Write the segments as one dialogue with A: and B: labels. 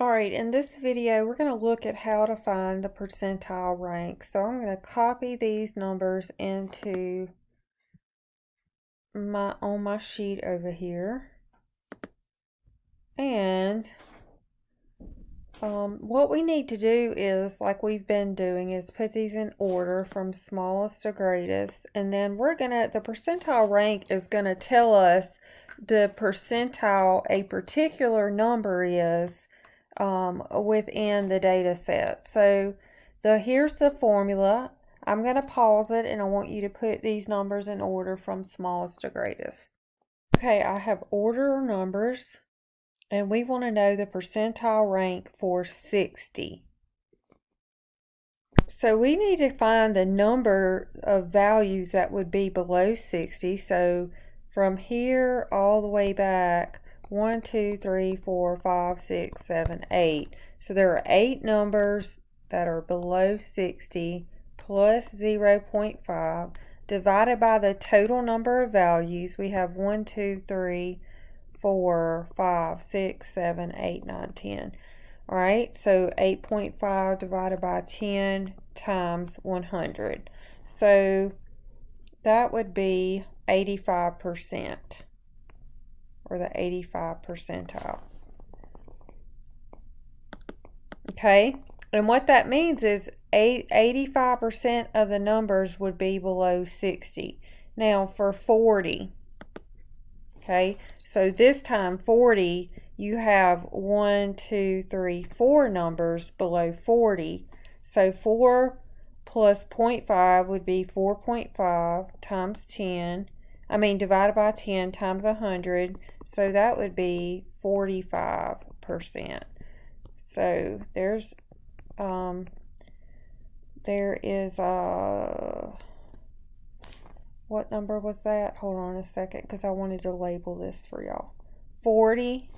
A: Alright, in this video we're going to look at how to find the percentile rank. So I'm going to copy these numbers into my sheet over here. And what we need to do is, like we've been doing, is put these in order from smallest to greatest. And then the percentile rank is going to tell us the percentile a particular number is within the data set. So here's the formula. I'm going to pause it and I want you to put these numbers in order from smallest to greatest. Okay, I have order numbers and we want to know the percentile rank for 60. So we need to find the number of values that would be below 60. So from here all the way back, 1, 2, 3, 4, 5, 6, 7, 8. So there are 8 numbers that are below 60 plus 0.5 divided by the total number of values. We have 1, 2, 3, 4, 5, 6, 7, 8, 9, 10. All right, so 8.5 divided by 10 times 100. So that would be 85%. Or the 85 percentile. Okay, and what that means is 85% of the numbers would be below 60. Now for 40, okay, so this time 40, you have 1, 2, 3, 4 numbers below 40. So 4 plus 0.5 would be 4.5 times 10. Divided by 10 times 100. So that would be 45%. So there is what number was that? Hold on a second, because I wanted to label this for y'all. 40.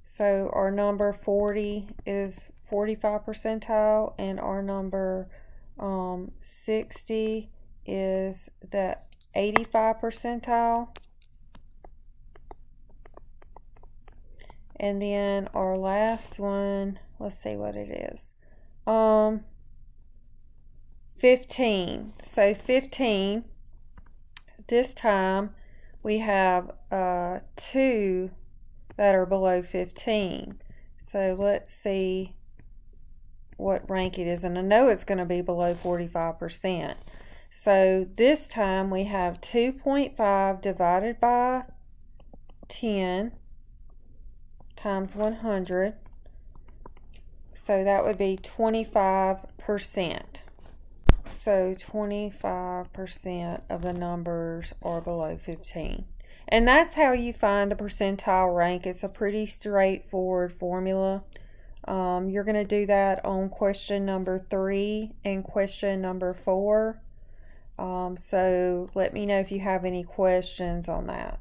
A: So our number 40 is 45 percentile, and our number 60 is the 85 percentile. And then our last one, let's see what it is. 15. So 15, this time we have 2 that are below 15. So let's see what rank it is. And I know it's going to be below 45%. So this time we have 2.5 divided by 10 times 100. So that would be 25%. So 25% of the numbers are below 15. And that's how you find the percentile rank. It's a pretty straightforward formula. You're going to do that on question number 3 and question number 4. So let me know if you have any questions on that.